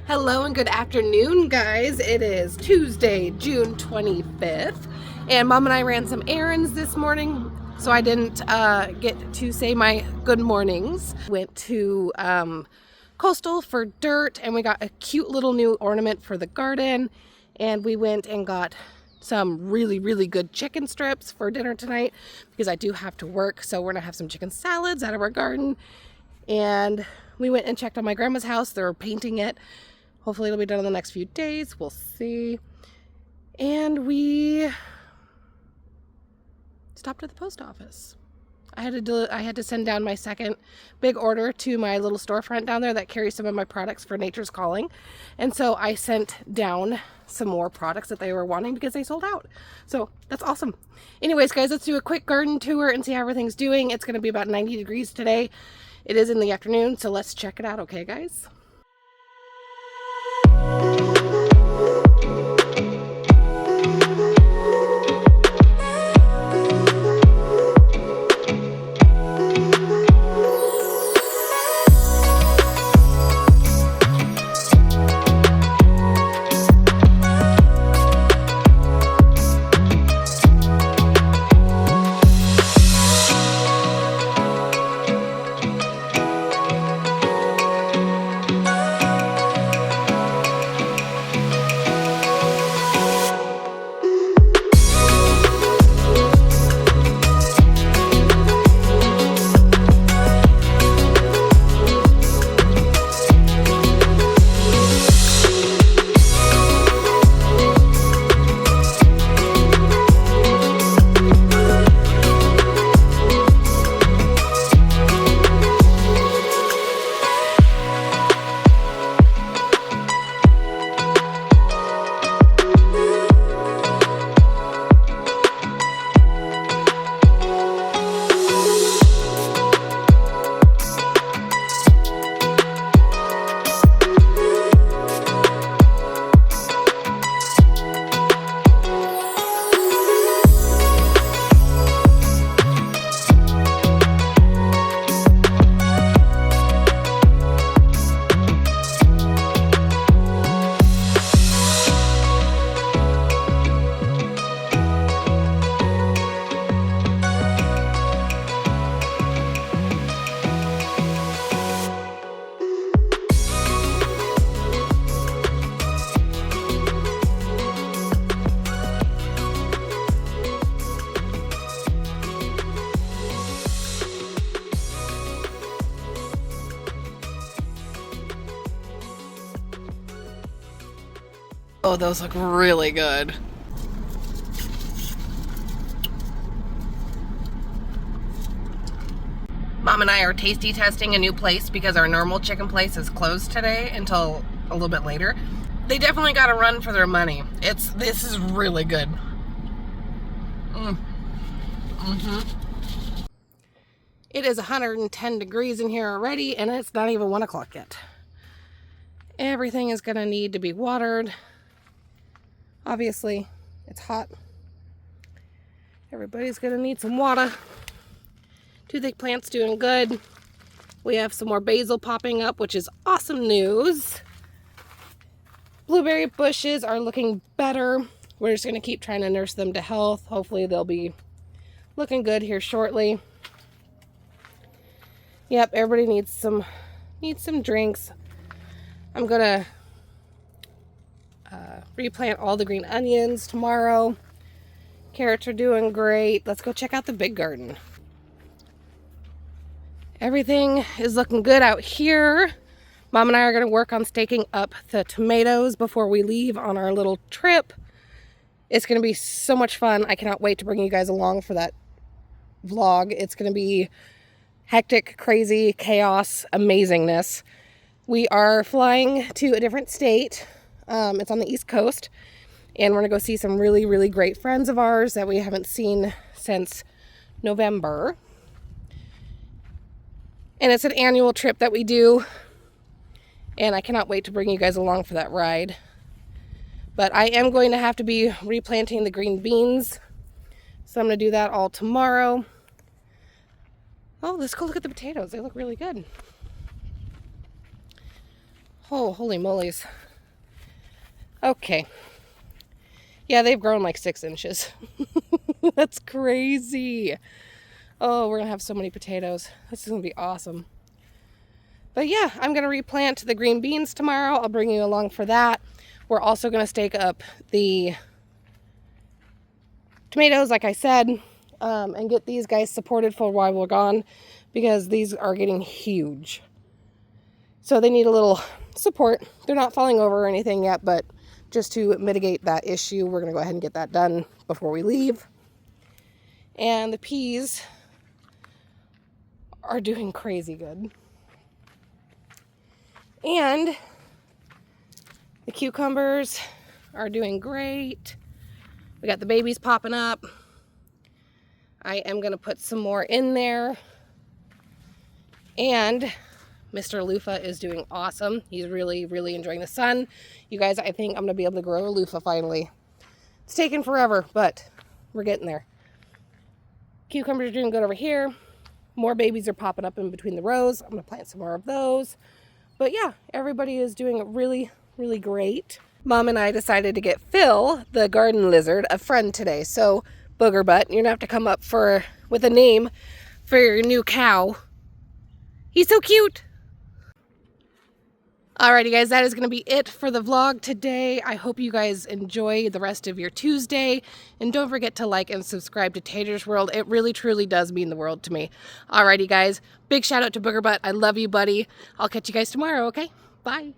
Hello and good afternoon, guys. It is Tuesday, June 25th, and Mom and I ran some errands this morning, so I didn't get to say my good mornings. Went to Coastal for dirt, and we got a cute little new ornament for the garden, and we went and got some really good chicken strips for dinner tonight because I do have to work, so we're gonna have some chicken salads out of our garden. And we went and checked on my grandma's house. They're painting it. Hopefully it'll be done in the next few days. We'll see. And we stopped at the post office. I had to send down my second big order to my little storefront down there that carries some of my products for Nature's Calling. And so I sent down some more products that they were wanting because they sold out. So that's awesome. Anyways, guys, let's do a quick garden tour and see how everything's doing. It's going to be about 90 degrees today. It is in the afternoon, so let's check it out, okay, guys? Oh, those look really good. Mom and I are tasty testing a new place because our normal chicken place is closed today until a little bit later. They definitely got a run for their money. This is really good. It is 110 degrees in here already, and it's not even 1 o'clock yet. Everything is gonna need to be watered. Obviously, it's hot. Everybody's gonna need some water. Toothache plant's doing good. We have some more basil popping up, which is awesome news. Blueberry bushes are looking better. We're just gonna keep trying to nurse them to health. Hopefully they'll be looking good here shortly. Yep, everybody needs some drinks. I'm gonna replant all the green onions tomorrow. Carrots are doing great. Let's go check out the big garden. Everything is looking good out here. Mom and I are going to work on staking up the tomatoes before we leave on our little trip. It's going to be so much fun. I cannot wait to bring you guys along for that vlog. It's going to be hectic, crazy, chaos, amazingness. We are flying to a different state. It's on the East Coast, and we're gonna go see some really great friends of ours that we haven't seen since November. And it's an annual trip that we do, and I cannot wait to bring you guys along for that ride. But I am going to have to be replanting the green beans, so I'm gonna do that all tomorrow. Oh, let's go look at the potatoes. They look really good. Oh, holy moly's. Okay. Yeah, they've grown like 6 inches. That's crazy. Oh, we're gonna have so many potatoes. This is gonna be awesome. But yeah, I'm gonna replant the green beans tomorrow. I'll bring you along for that. We're also gonna stake up the tomatoes, like I said, and get these guys supported for while we're gone, because these are getting huge. So they need a little support. They're not falling over or anything yet, but just to mitigate that issue, we're gonna go ahead and get that done before we leave. And the peas are doing crazy good. And the cucumbers are doing great. We got the babies popping up. I am gonna put some more in there. And Mr. Loofah is doing awesome. He's really, really enjoying the sun. You guys, I think I'm gonna be able to grow a loofah finally. It's taken forever, but we're getting there. Cucumbers are doing good over here. More babies are popping up in between the rows. I'm gonna plant some more of those. But yeah, everybody is doing really, really great. Mom and I decided to get Phil, the garden lizard, a friend today. So, Booger Butt, you're gonna have to come up with a name for your new cow. He's so cute. Alrighty guys, that is going to be it for the vlog today. I hope you guys enjoy the rest of your Tuesday. And don't forget to like and subscribe to Tater's World. It really, truly does mean the world to me. Alrighty guys, big shout out to Booger Butt. I love you, buddy. I'll catch you guys tomorrow, okay? Bye.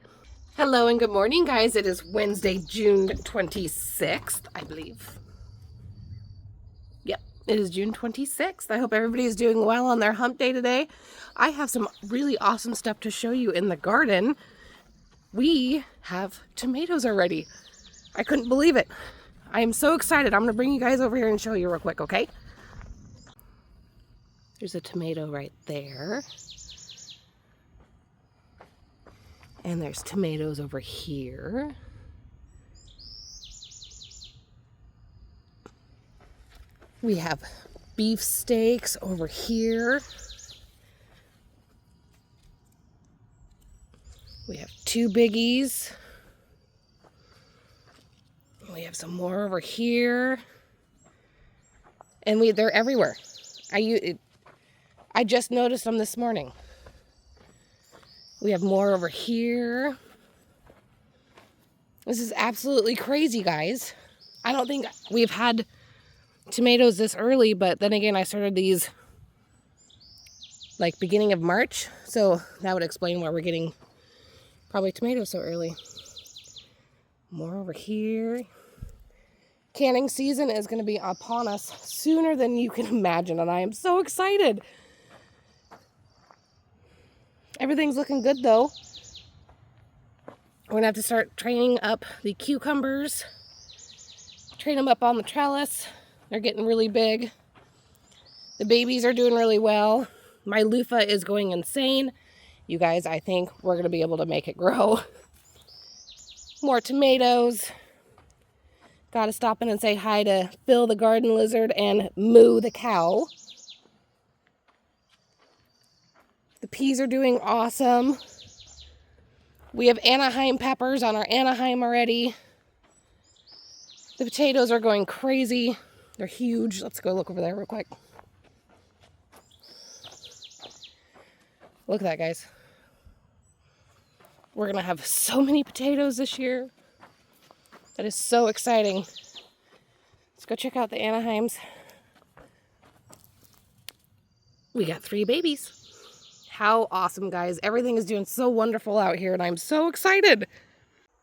Hello and good morning, guys. It is Wednesday, June 26th, I believe. Yep, it is June 26th. I hope everybody is doing well on their hump day today. I have some really awesome stuff to show you in the garden. We have tomatoes already. I couldn't believe it. I am so excited. I'm going to bring you guys over here and show you real quick, okay? There's a tomato right there. And there's tomatoes over here. We have beef steaks over here. We have 2 biggies. We have some more over here. And they're everywhere. I just noticed them this morning. We have more over here. This is absolutely crazy, guys. I don't think we've had tomatoes this early, but then again, I started these like beginning of March. So that would explain why we're getting probably tomatoes so early. More over here. Canning season is going to be upon us sooner than you can imagine, and I am so excited. Everything's looking good though. We're going to have to start training up the cucumbers. Train them up on the trellis. They're getting really big. The babies are doing really well. My loofah is going insane. You guys, I think we're going to be able to make it grow. More tomatoes. Got to stop in and say hi to Phil the garden lizard and Moo the cow. The peas are doing awesome. We have Anaheim peppers on our Anaheim already. The potatoes are going crazy. They're huge. Let's go look over there real quick. Look at that, guys. We're going to have so many potatoes this year. That is so exciting. Let's go check out the Anaheims. We got 3 babies. How awesome, guys. Everything is doing so wonderful out here, and I'm so excited.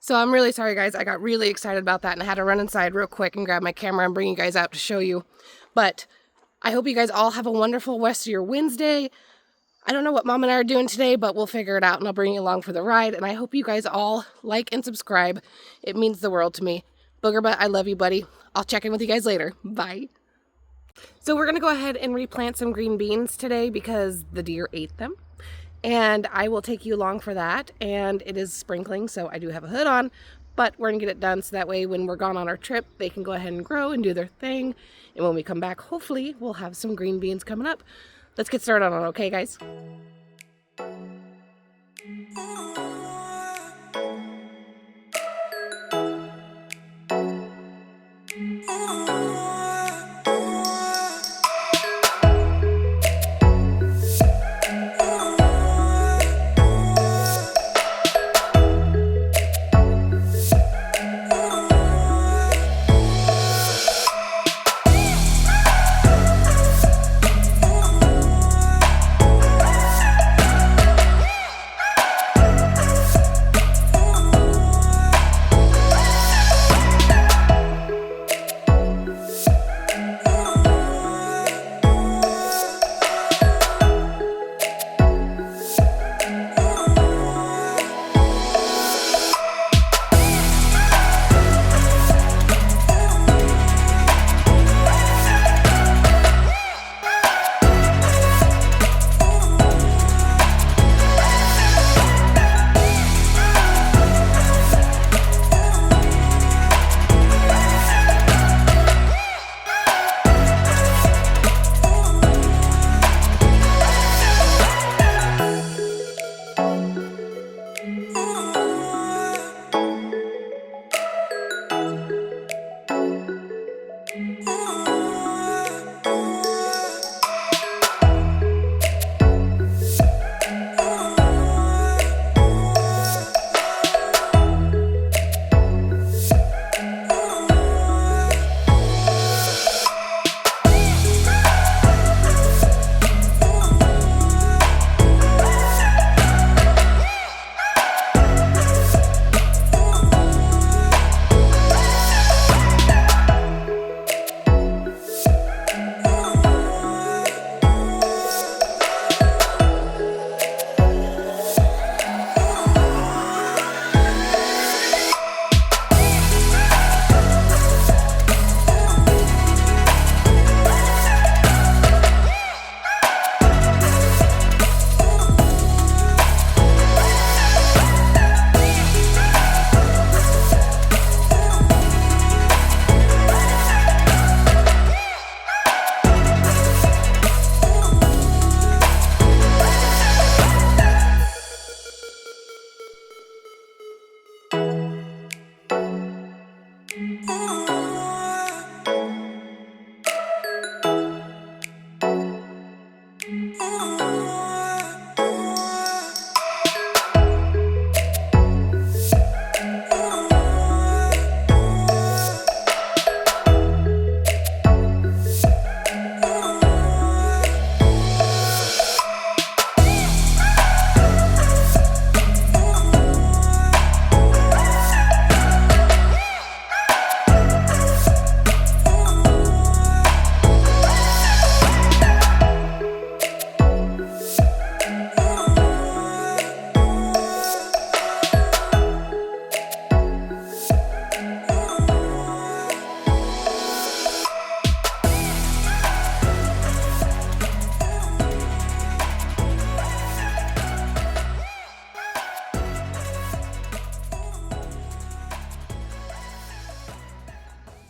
So I'm really sorry, guys. I got really excited about that, and I had to run inside real quick and grab my camera and bring you guys out to show you. But I hope you guys all have a wonderful rest of your Wednesday. I don't know what Mom and I are doing today, but we'll figure it out, and I'll bring you along for the ride. And I hope you guys all like and subscribe. It means the world to me. Booger Butt, I love you, buddy. I'll check in with you guys later. Bye. So we're going to go ahead and replant some green beans today because the deer ate them. And I will take you along for that. And it is sprinkling, so I do have a hood on. But we're going to get it done so that way when we're gone on our trip, they can go ahead and grow and do their thing. And when we come back, hopefully, we'll have some green beans coming up. Let's get started on it, okay, guys?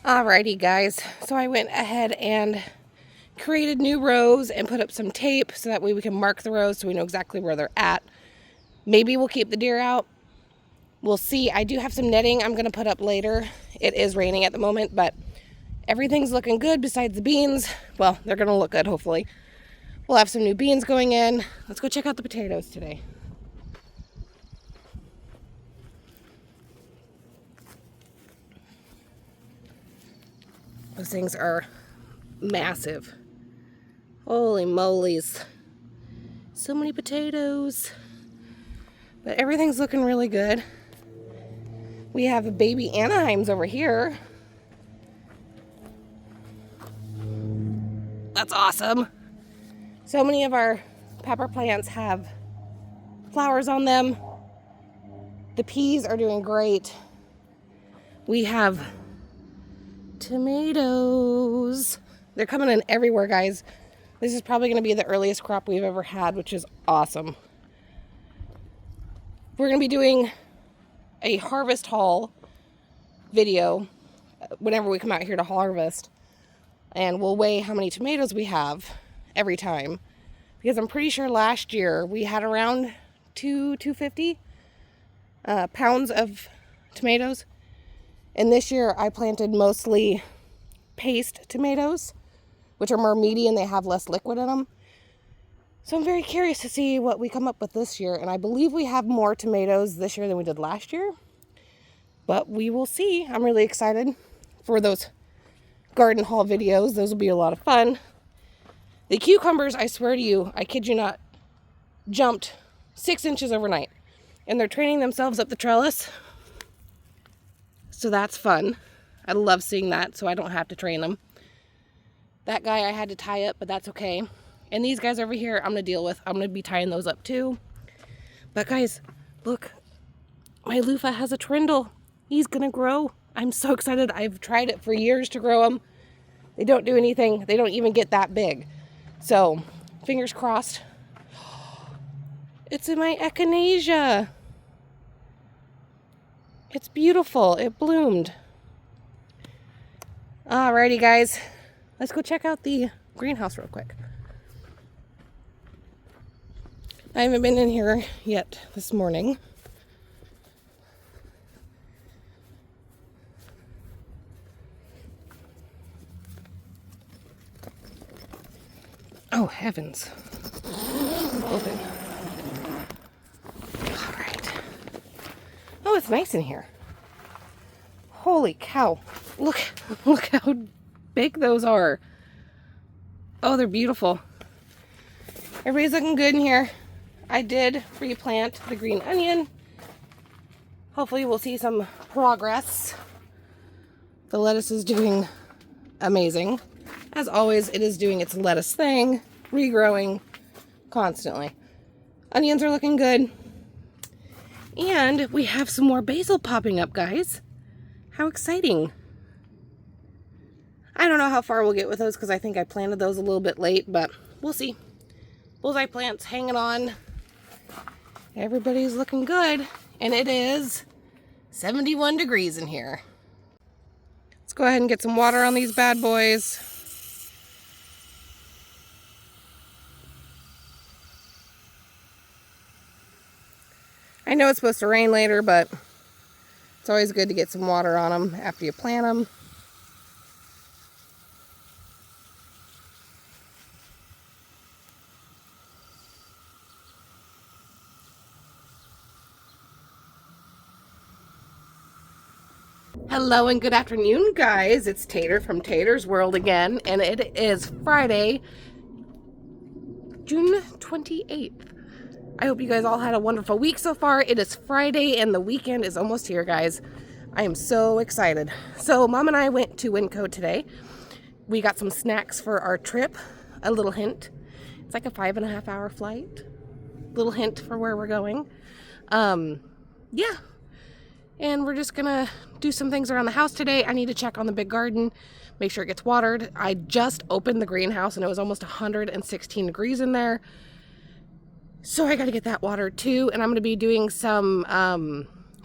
Alrighty guys, so I went ahead and created new rows and put up some tape so that way we can mark the rows so we know exactly where they're at. Maybe we'll keep the deer out. We'll see. I do have some netting I'm going to put up later. It is raining at the moment, but everything's looking good besides the beans. Well, they're going to look good, hopefully. We'll have some new beans going in. Let's go check out the potatoes today. Those things are massive. Holy moly's. So many potatoes. But everything's looking really good. We have baby Anaheims over here. That's awesome. So many of our pepper plants have flowers on them. The peas are doing great. We have tomatoes. They're coming in everywhere, guys. This is probably going to be the earliest crop we've ever had, which is awesome. We're going to be doing a harvest haul video whenever we come out here to harvest. And we'll weigh how many tomatoes we have every time. Because I'm pretty sure last year we had around 250 pounds of tomatoes. And this year I planted mostly paste tomatoes, which are more meaty and they have less liquid in them. So I'm very curious to see what we come up with this year. And I believe we have more tomatoes this year than we did last year. But we will see. I'm really excited for those garden haul videos. Those will be a lot of fun. The cucumbers, I swear to you, I kid you not, jumped 6 inches overnight. And they're training themselves up the trellis. So that's fun. I love seeing that, so I don't have to train them. That guy I had to tie up, but that's okay. And these guys over here, I'm going to deal with. I'm going to be tying those up too. But guys, look. My loofah has a trindle. He's going to grow. I'm so excited. I've tried it for years to grow them. They don't do anything. They don't even get that big. So, fingers crossed. It's in my echinacea. It's beautiful. It bloomed. Alrighty, guys. Let's go check out the greenhouse real quick. I haven't been in here yet this morning. Oh, heavens. Open. All right. Oh, it's nice in here. Holy cow. Look how big those are. Oh, they're beautiful. Everybody's looking good in here. I did replant the green onion. Hopefully we'll see some progress. The lettuce is doing amazing. As always, it is doing its lettuce thing, regrowing constantly. Onions are looking good. And we have some more basil popping up, guys. How exciting. I don't know how far we'll get with those because I think I planted those a little bit late, but we'll see. Bullseye plants hanging on. Everybody's looking good. And it is 71 degrees in here. Let's go ahead and get some water on these bad boys. I know it's supposed to rain later, but it's always good to get some water on them after you plant them. Hello and good afternoon, guys. It's Tater from Tater's World again, and it is Friday, June 28th. I hope you guys all had a wonderful week so far. It is Friday and the weekend is almost here, guys. I am so excited. So Mom and I went to Winco today. We got some snacks for our trip. A little hint. It's like a 5.5 hour flight. Little hint for where we're going. Yeah. And we're just gonna do some things around the house today. I need to check on the big garden, make sure it gets watered. I just opened the greenhouse and it was almost 116 degrees in there. So I gotta get that watered too. And I'm gonna be doing some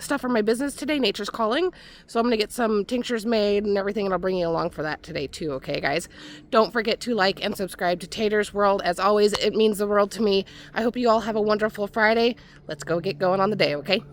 stuff for my business today, Nature's Calling. So I'm going to get some tinctures made and everything, and I'll bring you along for that today too, okay guys? Don't forget to like and subscribe to Tater's World. As always, it means the world to me. I hope you all have a wonderful Friday. Let's go get going on the day, okay?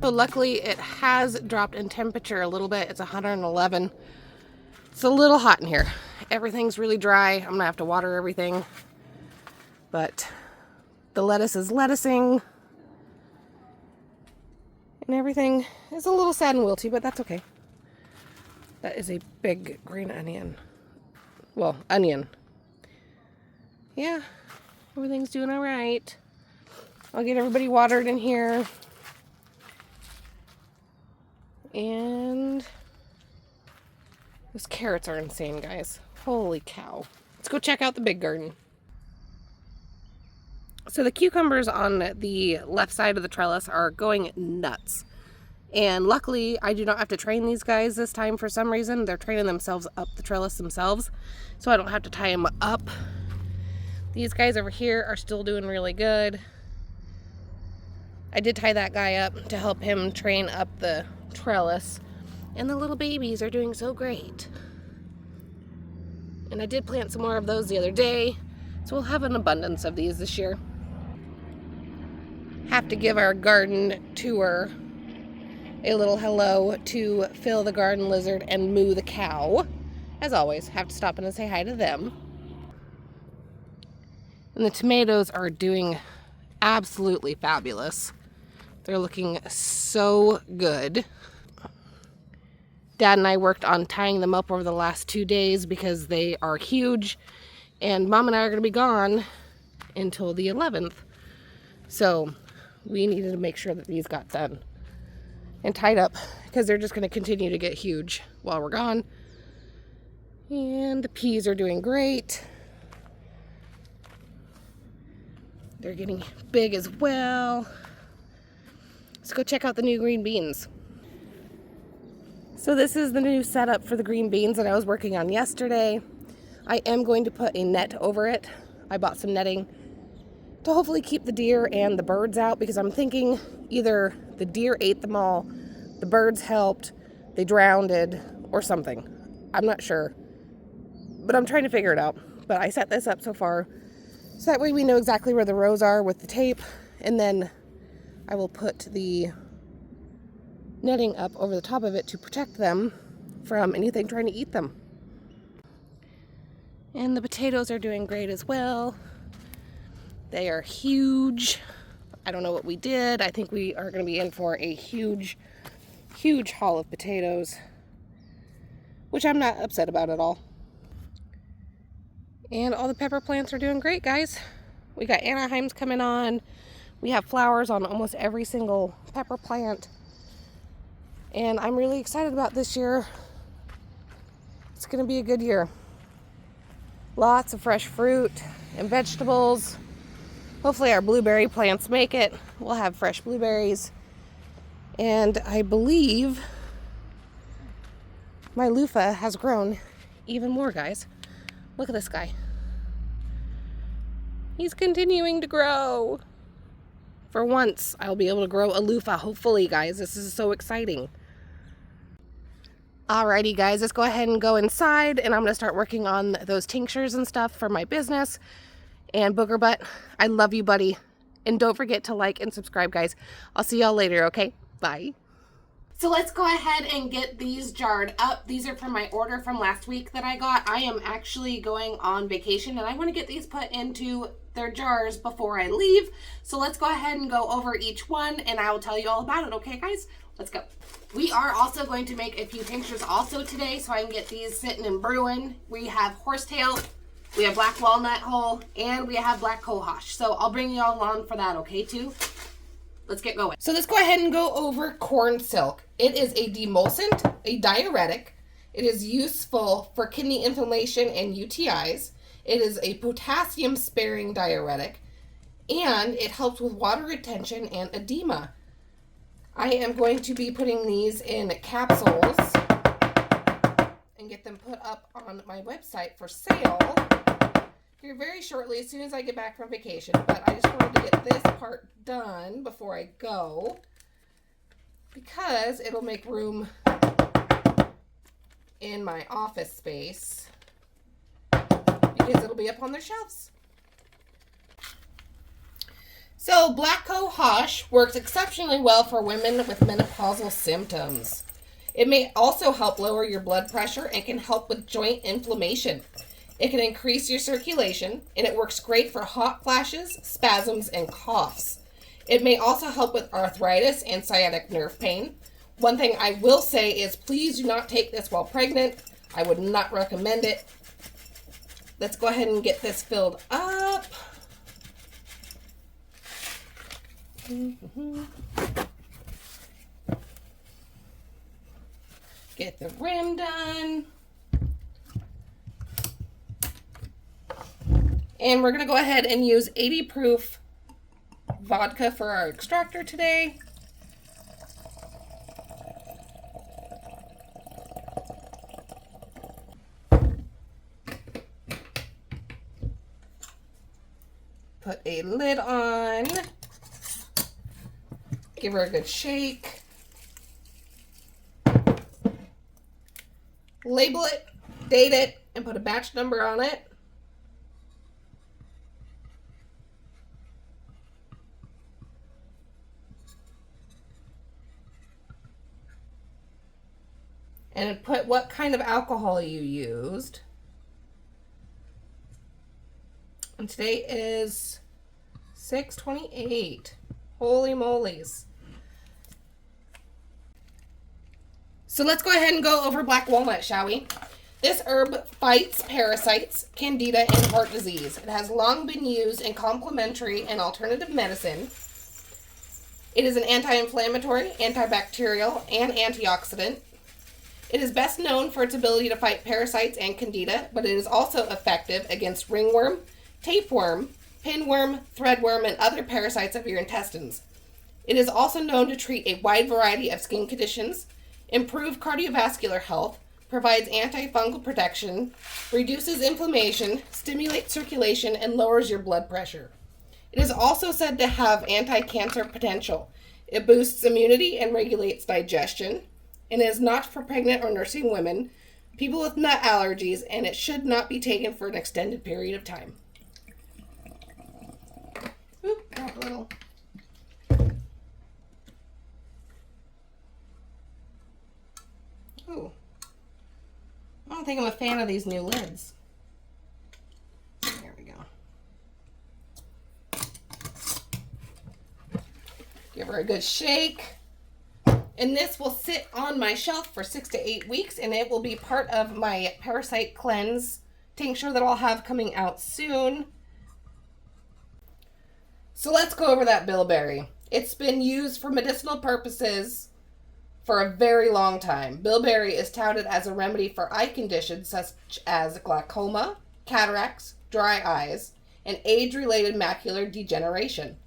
So luckily it has dropped in temperature a little bit. It's 111. It's a little hot in here. Everything's really dry. I'm gonna have to water everything. But the lettuce is lettucing. And everything is a little sad and wilty, but that's okay. That is a big green onion. Well, onion. Yeah, everything's doing all right. I'll get everybody watered in here. And those carrots are insane, guys. Holy cow. Let's go check out the big garden. So the cucumbers on the left side of the trellis are going nuts. And luckily, I do not have to train these guys this time for some reason. They're training themselves up the trellis themselves, so I don't have to tie them up. These guys over here are still doing really good. I did tie that guy up to help him train up the trellis, and the little babies are doing so great. And I did plant some more of those the other day, so we'll have an abundance of these this year. Have to give our garden tour a little hello to Phil the garden lizard and Moo the cow. As always, have to stop in and say hi to them. And the tomatoes are doing absolutely fabulous. They're looking so good. Dad and I worked on tying them up over the last 2 days because they are huge, and Mom and I are going to be gone until the 11th. So we needed to make sure that these got done and tied up because they're just going to continue to get huge while we're gone. And the peas are doing great. They're getting big as well. Let's go check out the new green beans. So this is the new setup for the green beans that I was working on yesterday. I am going to put a net over it. I bought some netting to hopefully keep the deer and the birds out, because I'm thinking either the deer ate them all, the birds helped, they drowned, or something. I'm not sure, but I'm trying to figure it out. But I set this up so far, so that way we know exactly where the rows are with the tape, and then I will put the netting up over the top of it to protect them from anything trying to eat them. And the potatoes are doing great as well. They are huge. I don't know what we did. I think we are going to be in for a huge, huge haul of potatoes, which I'm not upset about at all. And all the pepper plants are doing great, guys. We got Anaheims coming on. We have flowers on almost every single pepper plant. And I'm really excited about this year. It's going to be a good year. Lots of fresh fruit and vegetables. Hopefully our blueberry plants make it. We'll have fresh blueberries. And I believe my loofah has grown even more, guys. Look at this guy. He's continuing to grow. For once, I'll be able to grow a loofah, hopefully, guys. This is so exciting. Alrighty, guys, let's go ahead and go inside, and I'm going to start working on those tinctures and stuff for my business. And Booger Butt, I love you, buddy. And don't forget to like and subscribe, guys. I'll see y'all later, okay? Bye. So let's go ahead and get these jarred up. These are from my order from last week that I got. I am actually going on vacation, and I want to get these put into their jars before I leave. So let's go ahead and go over each one, and I will tell you all about it, okay, guys? Let's go. We are also going to make a few tinctures also today, so I can get these sitting and brewing. We have horsetail, we have black walnut hull, and we have black cohosh. So I'll bring you all along for that, okay, too? Let's get going. So let's go ahead and go over corn silk. It is a demulcent, a diuretic. It is useful for kidney inflammation and UTIs. It is a potassium sparing diuretic, and it helps with water retention and edema. I am going to be putting these in capsules and get them put up on my website for sale here very shortly, as soon as I get back from vacation. But I just wanted to get this part done before I go, because it'll make room in my office space, because it'll be up on their shelves. So black cohosh works exceptionally well for women with menopausal symptoms. It may also help lower your blood pressure and can help with joint inflammation. It can increase your circulation, and it works great for hot flashes, spasms, and coughs. It may also help with arthritis and sciatic nerve pain. One thing I will say is, please do not take this while pregnant. I would not recommend it. Let's go ahead and get this filled up. Get the rim done. And we're going to go ahead and use 80 proof vodka for our extractor today. Put a lid on. Give her a good shake. Label it, date it, and put a batch number on it. And put what kind of alcohol you used. And today is 6/28. Holy molies. So let's go ahead and go over black walnut, shall we? This herb fights parasites, candida, and heart disease. It has long been used in complementary and alternative medicine. It is an anti-inflammatory, antibacterial, and antioxidant. It is best known for its ability to fight parasites and candida, but it is also effective against ringworm, tapeworm, pinworm, threadworm, and other parasites of your intestines. It is also known to treat a wide variety of skin conditions, improve cardiovascular health, provides antifungal protection, reduces inflammation, stimulates circulation, and lowers your blood pressure. It is also said to have anti-cancer potential. It boosts immunity and regulates digestion, and is not for pregnant or nursing women, people with nut allergies, and it should not be taken for an extended period of time. Oop, drop a little. Ooh. I don't think I'm a fan of these new lids. There we go. Give her a good shake. And this will sit on my shelf for 6 to 8 weeks, and it will be part of my parasite cleanse tincture that I'll have coming out soon. So let's go over that bilberry. It's been used for medicinal purposes for a very long time. Bilberry is touted as a remedy for eye conditions such as glaucoma, cataracts, dry eyes, and age-related macular degeneration.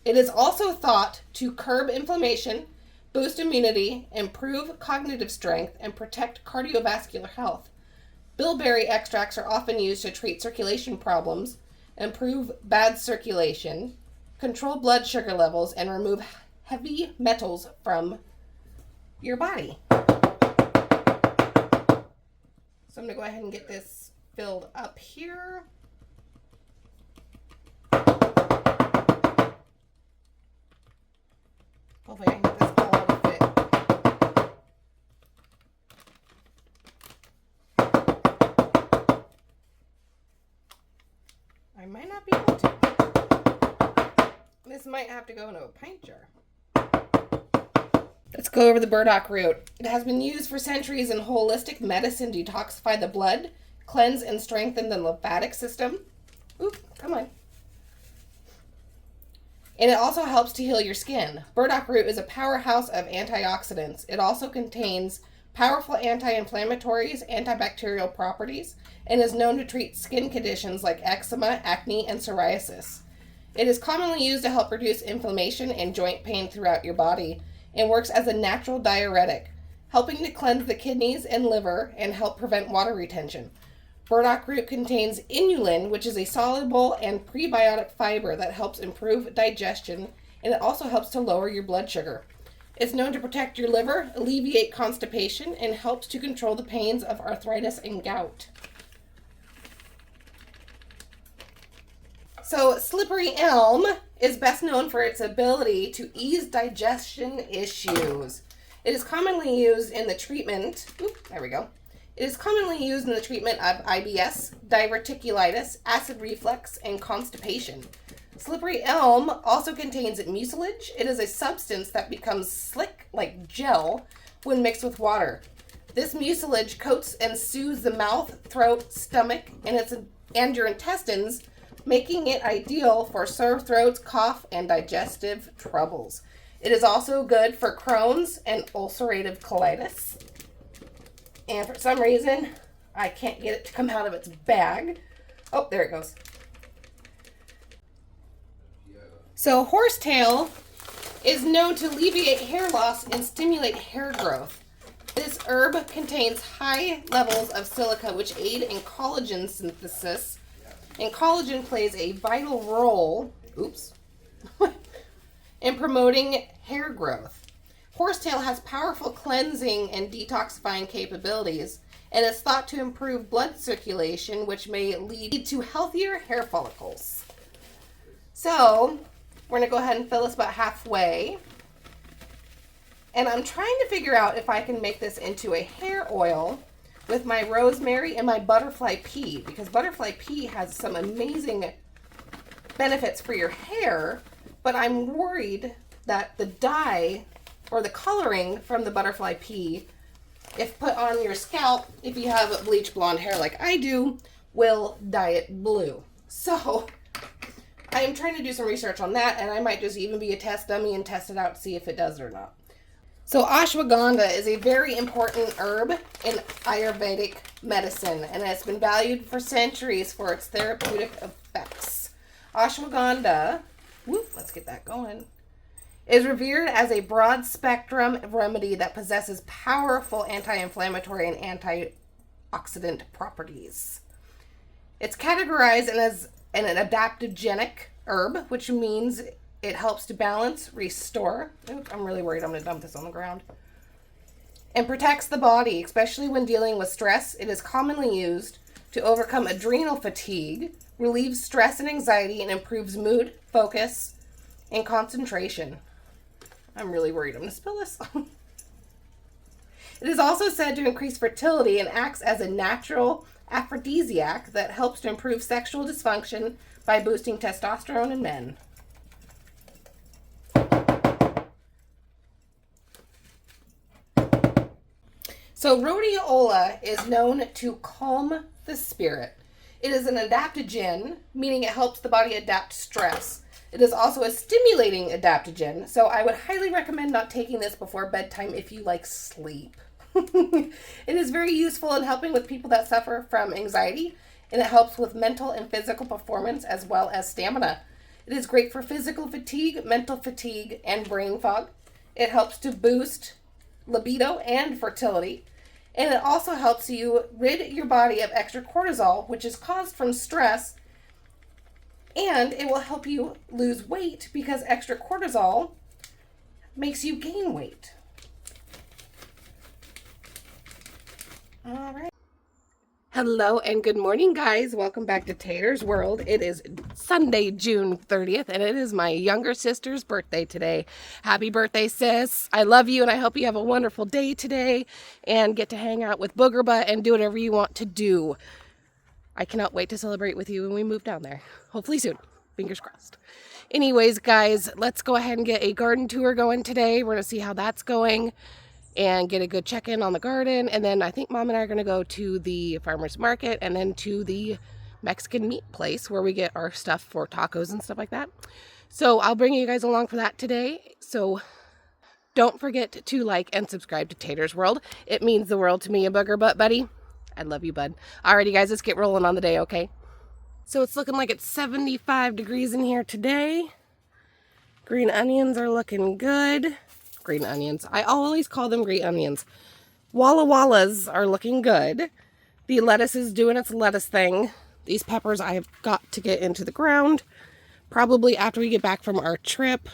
It is also thought to curb inflammation, boost immunity, improve cognitive strength, and protect cardiovascular health. Bilberry extracts are often used to treat circulation problems, improve bad circulation, control blood sugar levels, and remove heavy metals from your body. So I'm going to go ahead and get this filled up here. Hopefully I can get this all to fit. I might not be able to. This might have to go into a pint jar. Let's go over the burdock root. It has been used for centuries in holistic medicine to detoxify the blood, cleanse and strengthen the lymphatic system. Oop, come on. And it also helps to heal your skin. Burdock root is a powerhouse of antioxidants. It also contains powerful anti-inflammatories, antibacterial properties, and is known to treat skin conditions like eczema, acne, and psoriasis. It is commonly used to help reduce inflammation and joint pain throughout your body, and works as a natural diuretic, helping to cleanse the kidneys and liver and help prevent water retention. Burdock root contains inulin, which is a soluble and prebiotic fiber that helps improve digestion, and it also helps to lower your blood sugar. It's known to protect your liver, alleviate constipation, and helps to control the pains of arthritis and gout. So, slippery elm is best known for its ability to ease digestion issues. It is commonly used in the treatment, It is commonly used in the treatment of IBS, diverticulitis, acid reflux, and constipation. Slippery elm also contains mucilage. It is a substance that becomes slick like gel when mixed with water. This mucilage coats and soothes the mouth, throat, stomach, and your intestines, making it ideal for sore throats, cough, and digestive troubles. It is also good for Crohn's and ulcerative colitis. And for some reason, I can't get it to come out of its bag. Oh, there it goes. So horsetail is known to alleviate hair loss and stimulate hair growth. This herb contains high levels of silica, which aid in collagen synthesis. And collagen plays a vital role, in promoting hair growth. Horsetail has powerful cleansing and detoxifying capabilities, and is thought to improve blood circulation, which may lead to healthier hair follicles. So, we're going to go ahead and fill this about halfway. And I'm trying to figure out if I can make this into a hair oil with my rosemary and my butterfly pea, because butterfly pea has some amazing benefits for your hair, but I'm worried that the dye or the coloring from the butterfly pea, if put on your scalp, if you have bleach blonde hair like I do, will dye it blue. So I am trying to do some research on that, and I might just even be a test dummy and test it out to see if it does it or not. So ashwagandha is a very important herb in Ayurvedic medicine, and has been valued for centuries for its therapeutic effects. Ashwagandha, let's get that going, is revered as a broad spectrum remedy that possesses powerful anti-inflammatory and antioxidant properties. It's categorized as an adaptogenic herb, which means it helps to balance, restore. I'm really worried I'm going to dump this on the ground. And protects the body, especially when dealing with stress. It is commonly used to overcome adrenal fatigue, relieves stress and anxiety, and improves mood, focus, and concentration. I'm really worried I'm going to spill this. It is also said to increase fertility and acts as a natural aphrodisiac that helps to improve sexual dysfunction by boosting testosterone in men. So rhodiola is known to calm the spirit. It is an adaptogen, meaning it helps the body adapt to stress. It is also a stimulating adaptogen, so I would highly recommend not taking this before bedtime if you like sleep. It is very useful in helping with people that suffer from anxiety, and it helps with mental and physical performance as well as stamina. It is great for physical fatigue, mental fatigue, and brain fog. It helps to boost libido and fertility. And it also helps you rid your body of extra cortisol, which is caused from stress, And it will help you lose weight because extra cortisol makes you gain weight. All right. Hello and good morning, guys. Welcome back to Tater's World. It is Sunday, June 30th, and it is my younger sister's birthday today. Happy birthday, sis. I love you, and I hope you have a wonderful day today and get to hang out with Booger Butt and do whatever you want to do. I cannot wait to celebrate with you when we move down there. Hopefully soon. Fingers crossed. Anyways, guys, let's go ahead and get a garden tour going today. We're going to see how that's going and get a good check-in on the garden. And then I think Mom and I are going to go to the farmer's market and then to the Mexican meat place where we get our stuff for tacos and stuff like that. So I'll bring you guys along for that today. So don't forget to like and subscribe to Tater's World. It means the world to me, a Booger Butt buddy. I love you, bud. Alrighty, guys, let's get rolling on the day, okay? So it's looking like it's 75 degrees in here today. Green onions are looking good. Green onions. I always call them green onions. Walla Wallas are looking good. The lettuce is doing its lettuce thing. These peppers I've got to get into the ground. Probably after we get back from our trip.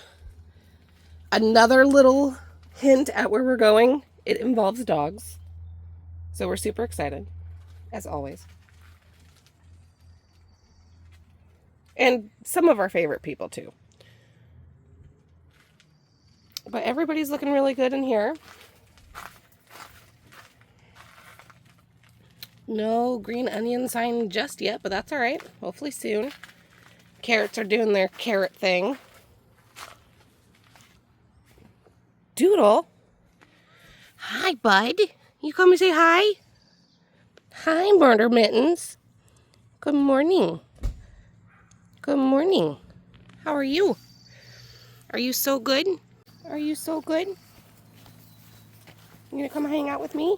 Another little hint at where we're going. It involves dogs. So we're super excited, as always. And some of our favorite people too. But everybody's looking really good in here. No green onion sign just yet, but that's all right. Hopefully soon. Carrots are doing their carrot thing. Doodle. Hi, bud. You come and say hi? Hi, Murder Mittens. Good morning. Good morning. How are you? Are you so good? Are you so good? You gonna come hang out with me?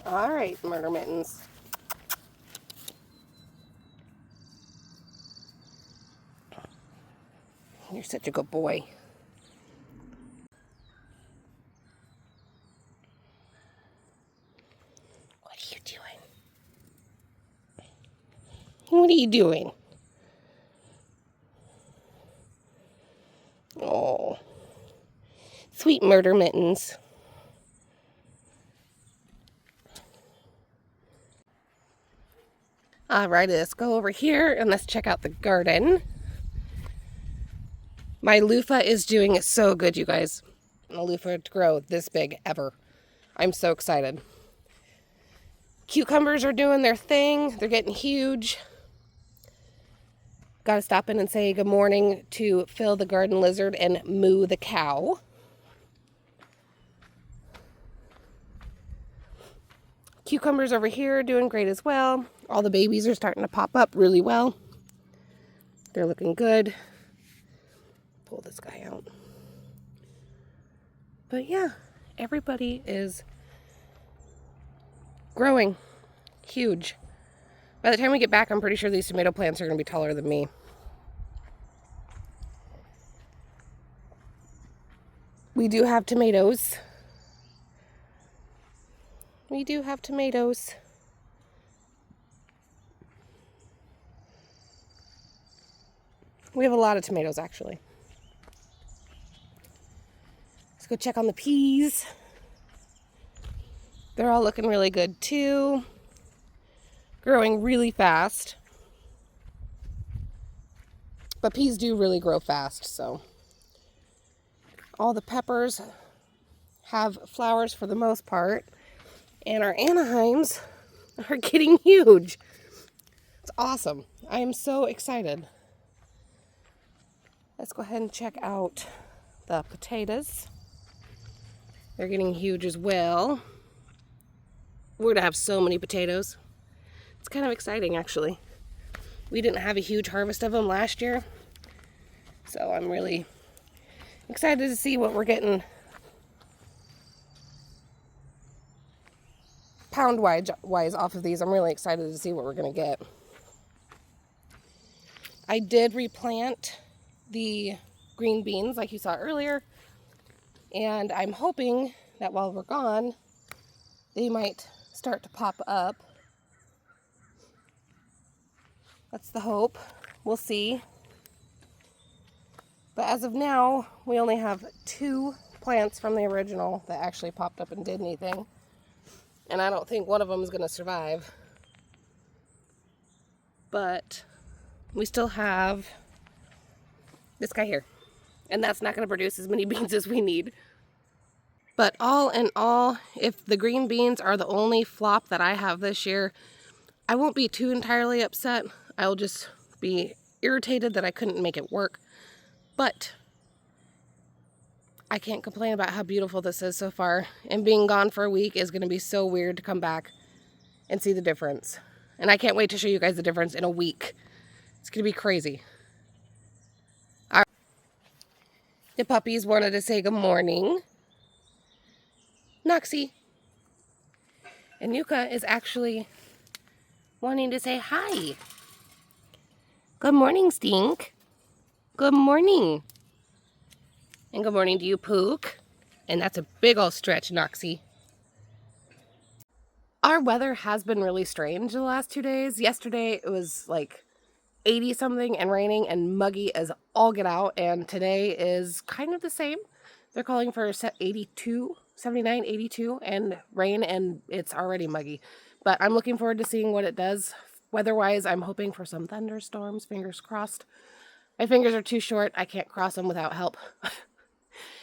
All right, Murder Mittens. You're such a good boy. What are you doing? What are you doing? Oh. Sweet Murder Mittens. Alright, let's go over here and let's check out the garden. My loofah is doing so good, you guys. The loofah to grow this big ever. I'm so excited. Cucumbers are doing their thing. They're getting huge. Got to stop in and say good morning to Phil the garden lizard and Moo the cow. Cucumbers over here are doing great as well. All the babies are starting to pop up really well. They're looking good. Pull this guy out. But yeah, everybody is growing huge. By the time we get back, I'm pretty sure these tomato plants are going to be taller than me. We do have tomatoes. We do have tomatoes. We have a lot of tomatoes, actually. Let's go check on the peas. They're all looking really good, too. Growing really fast. But peas do really grow fast, so. All the peppers have flowers for the most part. And our Anaheims are getting huge. It's awesome. I am so excited. Let's go ahead and check out the potatoes. They're getting huge as well. We're going to have so many potatoes. It's kind of exciting, actually. We didn't have a huge harvest of them last year. So I'm really excited to see what we're getting pound-wise off of these. I'm really excited to see what we're going to get. I did replant the green beans like you saw earlier. And I'm hoping that while we're gone, they might start to pop up. That's the hope. We'll see. But as of now, we only have 2 plants from the original that actually popped up and did anything. And I don't think one of them is going to survive. But we still have this guy here. And that's not going to produce as many beans as we need. But all in all, if the green beans are the only flop that I have this year, I won't be too entirely upset. I'll just be irritated that I couldn't make it work. But I can't complain about how beautiful this is so far. And being gone for a week is going to be so weird to come back and see the difference. And I can't wait to show you guys the difference in a week. It's going to be crazy. The puppies wanted to say good morning. Noxie. And Yuka is actually wanting to say hi. Good morning, Stink. Good morning. And good morning to you, Pook. And that's a big old stretch, Noxie. Our weather has been really strange the last 2 days. Yesterday it was like 80 something and raining and muggy as all get out. And today is kind of the same. They're calling for 82, 79, 82 and rain, and it's already muggy. But I'm looking forward to seeing what it does. Weather-wise, I'm hoping for some thunderstorms, fingers crossed. My fingers are too short. I can't cross them without help.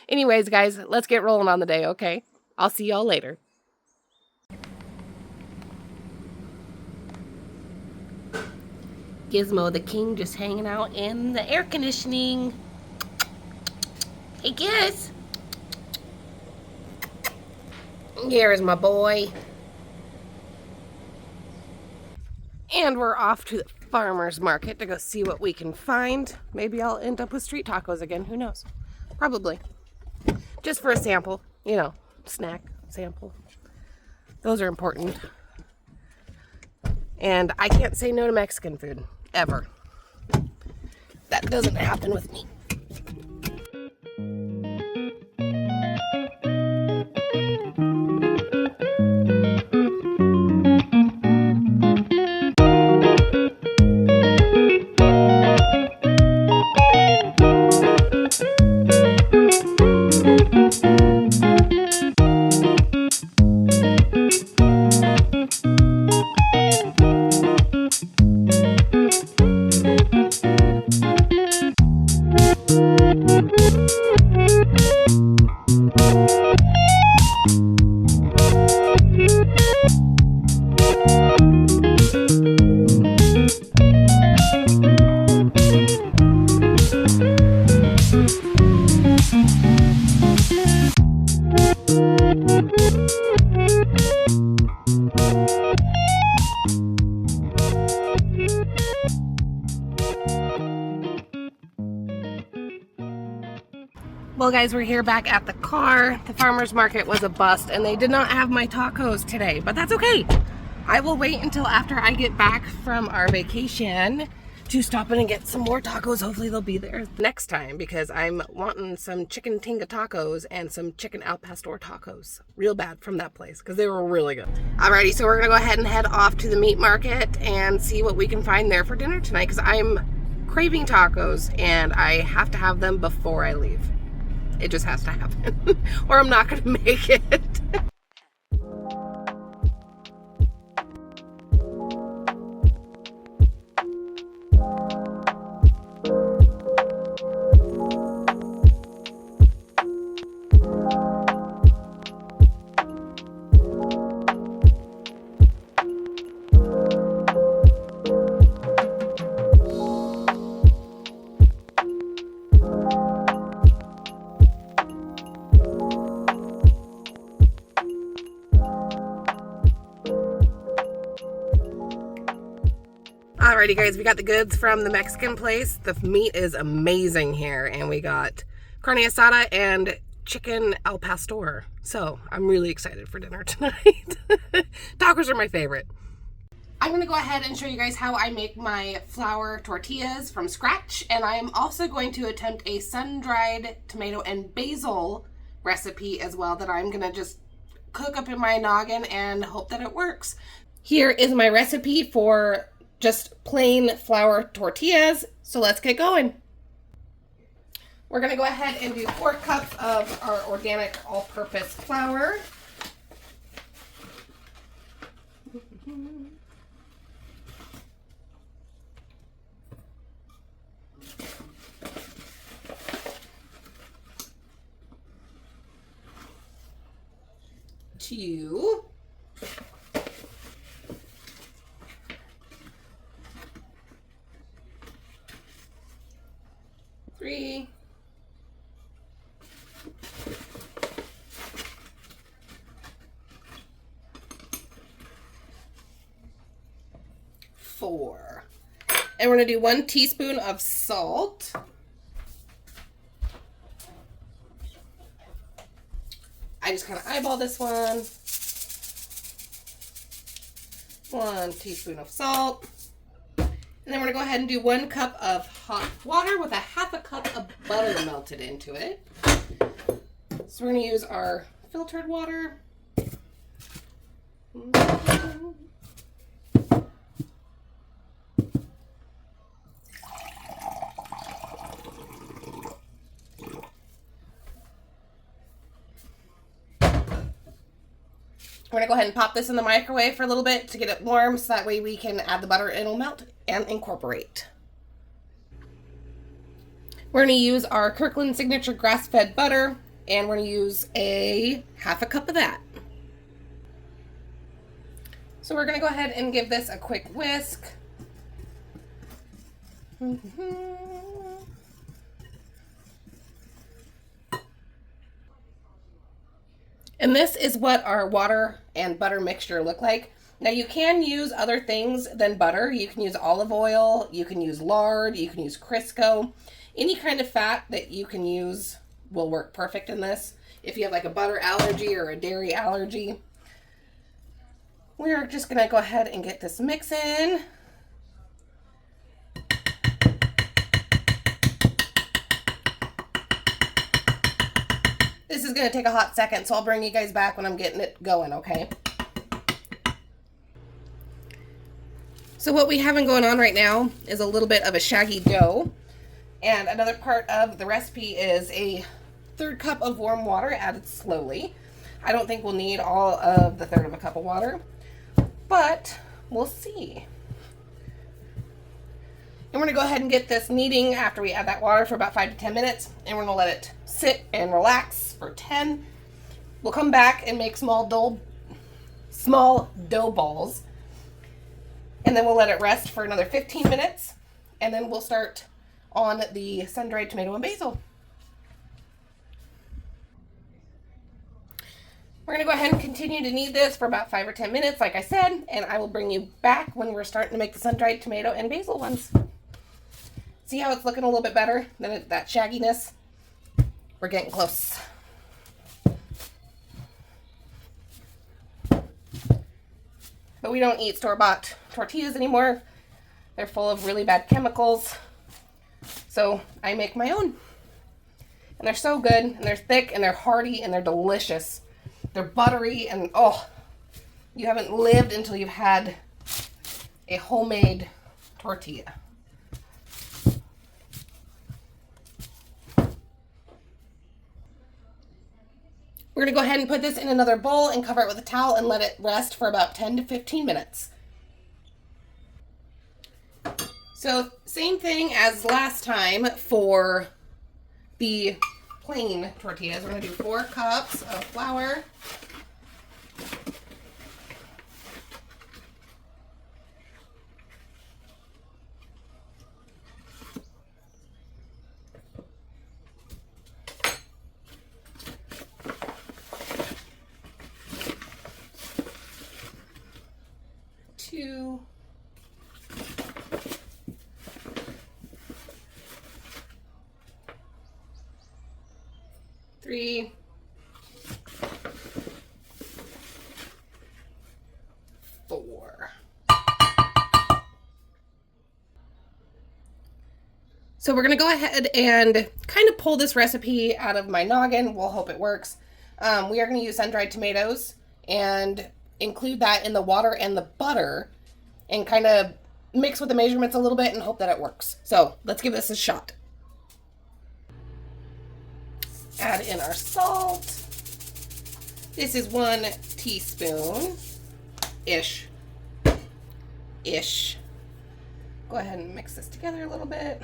Anyways, guys, let's get rolling on the day, okay? I'll see y'all later. Gizmo the king just hanging out in the air conditioning. Hey, Giz. Here's my boy. And we're off to the farmer's market to go see what we can find. Maybe I'll end up with street tacos again. Who knows? Probably. Just for a sample. You know, snack sample. Those are important. And I can't say no to Mexican food. Ever. That doesn't happen with me. Well, guys, we're here back at the car. The farmer's market was a bust and they did not have my tacos today, but that's okay. I will wait until after I get back from our vacation to stop in and get some more tacos. Hopefully they'll be there next time because I'm wanting some chicken tinga tacos and some chicken al pastor tacos real bad from that place because they were really good. Alrighty, so we're gonna go ahead and head off to the meat market and see what we can find there for dinner tonight because I'm craving tacos and I have to have them before I leave. It just has to happen or I'm not gonna make it. Alrighty guys, we got the goods from the Mexican place. The meat is amazing here and we got carne asada and chicken al pastor. So I'm really excited for dinner tonight. Tacos are my favorite. I'm gonna go ahead and show you guys how I make my flour tortillas from scratch, and I am also going to attempt a sun-dried tomato and basil recipe as well that I'm gonna just cook up in my noggin and hope that it works. Here is my recipe for just plain flour tortillas. So let's get going. We're gonna go ahead and do 4 cups of our organic all-purpose flour. 2. 3. 4. And we're going to do 1 teaspoon of salt. I just kind of eyeball this one. 1 teaspoon of salt. And then we're going to go ahead and do 1 cup of hot water with a 1/2 cup of butter melted into it. So we're going to use our filtered water. We're going to go ahead and pop this in the microwave for a little bit to get it warm, so that way we can add the butter and it'll melt and incorporate. We're going to use our Kirkland Signature grass-fed butter, and we're going to use a 1/2 cup of that. So we're going to go ahead and give this a quick whisk. And this is what our water and butter mixture look like. Now you can use other things than butter. You can use olive oil, you can use lard, you can use Crisco. Any kind of fat that you can use will work perfect in this. If you have like a butter allergy or a dairy allergy. We're just gonna go ahead and get this mix in. This is going to take a hot second, so I'll bring you guys back when I'm getting it going, okay? So what we have going on right now is a little bit of a shaggy dough. And another part of the recipe is a 1/3 cup of warm water added slowly. I don't think we'll need all of the 1/3 cup of water, but we'll see. And we're going to go ahead and get this kneading after we add that water for about 5 to 10 minutes. And we're going to let it sit and relax for 10. We'll come back and make small dough balls. And then we'll let it rest for another 15 minutes. And then we'll start on the sun-dried tomato and basil. We're going to go ahead and continue to knead this for about 5 or 10 minutes, like I said. And I will bring you back when we're starting to make the sun-dried tomato and basil ones. See how it's looking a little bit better than that shagginess? We're getting close. But we don't eat store-bought tortillas anymore. They're full of really bad chemicals. So I make my own. And they're so good, and they're thick, and they're hearty, and they're delicious. They're buttery, and oh, you haven't lived until you've had a homemade tortilla. We're going to go ahead and put this in another bowl and cover it with a towel and let it rest for about 10 to 15 minutes. So same thing as last time for the plain tortillas. We're going to do 4 cups of flour. Two. 3. 4. So we're going to go ahead and kind of pull this recipe out of my noggin. We'll hope it works. We are going to use sun-dried tomatoes and include that in the water and the butter and kind of mix with the measurements a little bit and hope that it works. So let's give this a shot. Add in our salt. This is 1 teaspoon-ish. Go ahead and mix this together a little bit.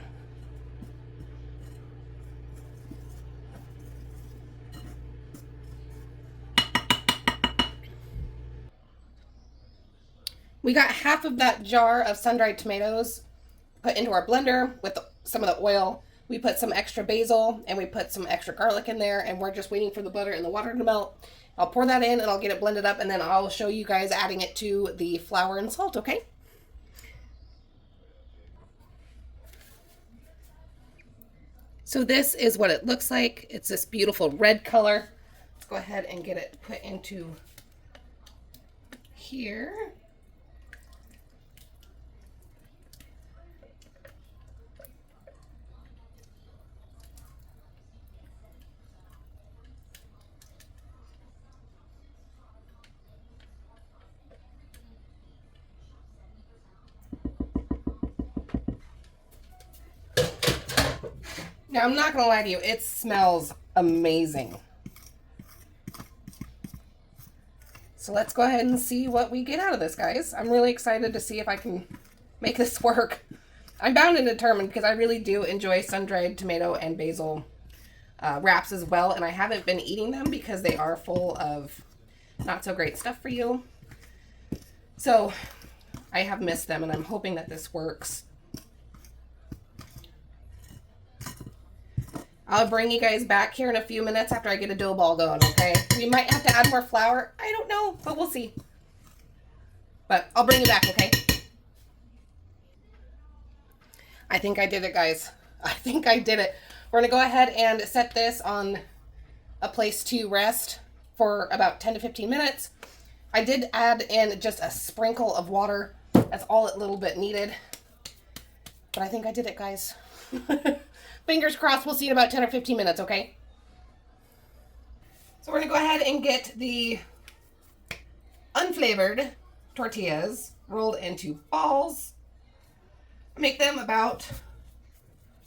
We got half of that jar of sun-dried tomatoes put into our blender with some of the oil. We put some extra basil and we put some extra garlic in there, and we're just waiting for the butter and the water to melt. I'll pour that in and I'll get it blended up, and then I'll show you guys adding it to the flour and salt, okay? So this is what it looks like. It's this beautiful red color. Let's go ahead and get it put into here. Now, I'm not going to lie to you, it smells amazing. So let's go ahead and see what we get out of this, guys. I'm really excited to see if I can make this work. I'm bound and determined because I really do enjoy sun-dried tomato and basil wraps as well, and I haven't been eating them because they are full of not so great stuff for you. So I have missed them, and I'm hoping that this works. I'll bring you guys back here in a few minutes after I get a dough ball going, okay? We might have to add more flour. I don't know, but we'll see. But I'll bring you back, okay? I think I did it, guys. I think I did it. We're going to go ahead and set this on a place to rest for about 10 to 15 minutes. I did add in just a sprinkle of water. That's all a little bit needed. But I think I did it, guys. Fingers crossed, we'll see in about 10 or 15 minutes, okay? So we're going to go ahead and get the unflavored tortillas rolled into balls. Make them about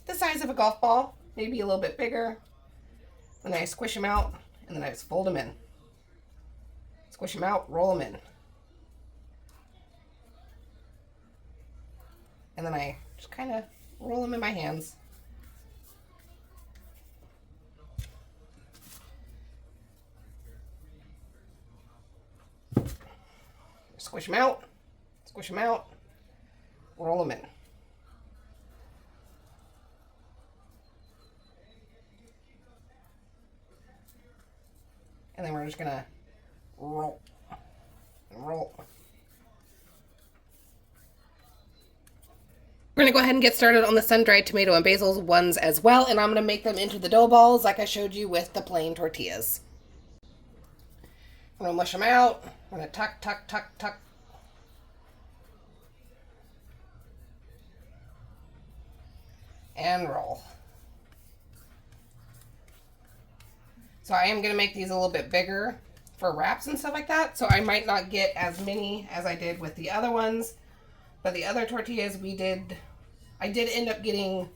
the size of a golf ball, maybe a little bit bigger. And then I squish them out, and then I just fold them in. Squish them out, roll them in. And then I just kind of roll them in my hands. Squish them out, roll them in. And then we're just gonna roll and roll. We're gonna go ahead and get started on the sun-dried tomato and basil ones as well, and I'm gonna make them into the dough balls like I showed you with the plain tortillas. I'm gonna mush them out. I'm gonna tuck, tuck, tuck, tuck. And roll. So I am gonna make these a little bit bigger for wraps and stuff like that. So I might not get as many as I did with the other ones. But the other tortillas I did end up getting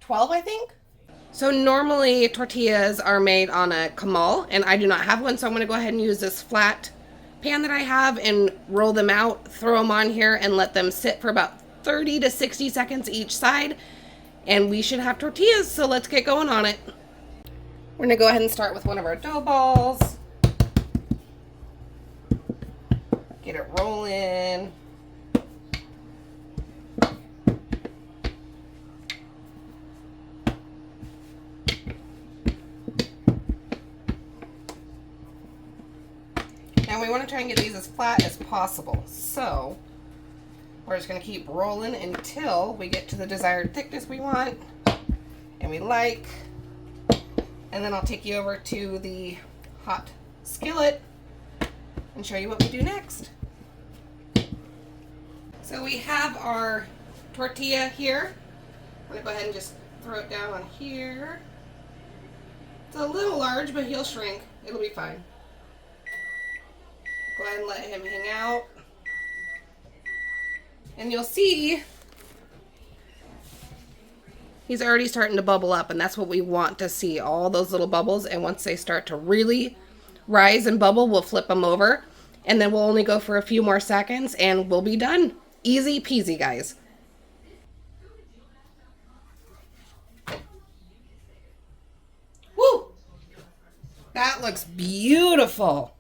12, I think. So normally tortillas are made on a comal, and I do not have one, so I'm going to go ahead and use this flat pan that I have and roll them out, throw them on here, and let them sit for about 30 to 60 seconds each side, and we should have tortillas, so let's get going on it. We're going to go ahead and start with one of our dough balls. Get it rolling. And we want to try and get these as flat as possible. So we're just going to keep rolling until we get to the desired thickness we want and we like. And then I'll take you over to the hot skillet and show you what we do next. So we have our tortilla here. I'm going to go ahead and just throw it down on here. It's a little large, but he'll shrink. It'll be fine. Go ahead and let him hang out. And you'll see he's already starting to bubble up, and that's what we want to see, all those little bubbles. And once they start to really rise and bubble, we'll flip them over, and then we'll only go for a few more seconds and we'll be done. Easy peasy, guys. Woo! That looks beautiful.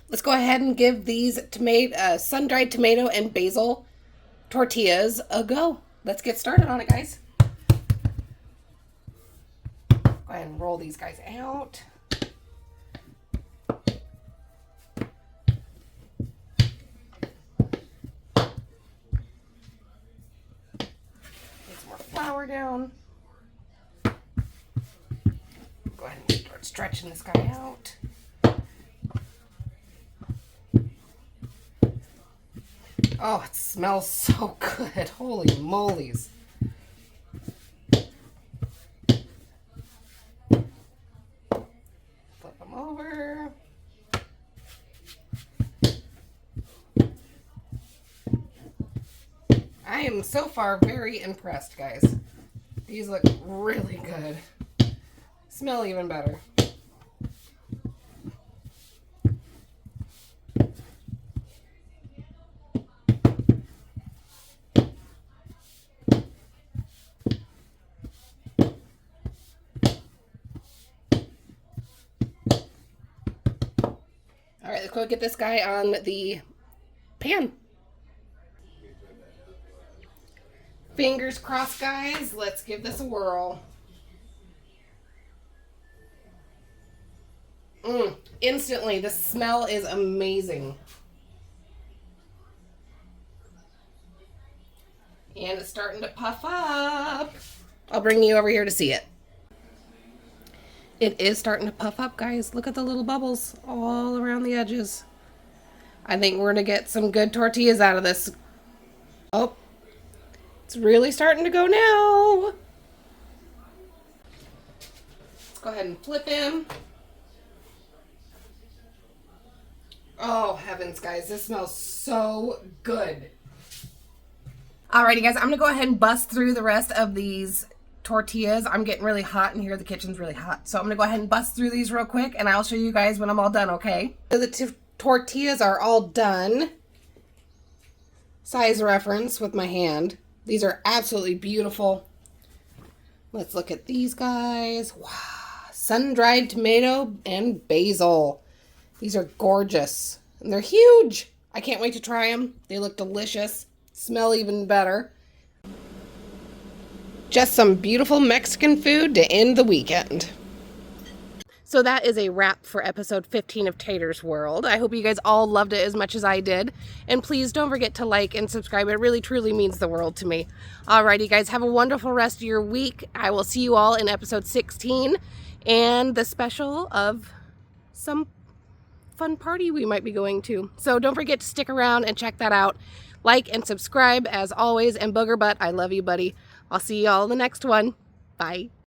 Let's go ahead and give these sun-dried tomato and basil tortillas a go. Let's get started on it, guys. Go ahead and roll these guys out. Get some more flour down. Go ahead and start stretching this guy out. Oh, it smells so good. Holy molies. Flip them over. I am so far very impressed, guys. These look really good. Smell even better. All right, let's go get this guy on the pan. Fingers crossed, guys. Let's give this a whirl. Instantly, the smell is amazing. And it's starting to puff up. I'll bring you over here to see it. It is starting to puff up, guys. Look at the little bubbles all around the edges. I think we're going to get some good tortillas out of this. Oh, it's really starting to go now. Let's go ahead and flip him. Oh, heavens, guys. This smells so good. Alrighty, guys. I'm going to go ahead and bust through the rest of these tortillas. I'm getting really hot in here. The kitchen's really hot. So I'm going to go ahead and bust through these real quick, and I'll show you guys when I'm all done, okay? So the tortillas are all done. Size reference with my hand. These are absolutely beautiful. Let's look at these guys. Wow. Sun-dried tomato and basil. These are gorgeous. And they're huge. I can't wait to try them. They look delicious. Smell even better. Just some beautiful Mexican food to end the weekend. So that is a wrap for episode 15 of Tater's World. I hope you guys all loved it as much as I did. And please don't forget to like and subscribe. It really truly means the world to me. Alrighty, guys, have a wonderful rest of your week. I will see you all in episode 16 and the special of some fun party we might be going to. So don't forget to stick around and check that out. Like and subscribe as always. And Booger Butt, I love you, buddy. I'll see y'all in the next one. Bye.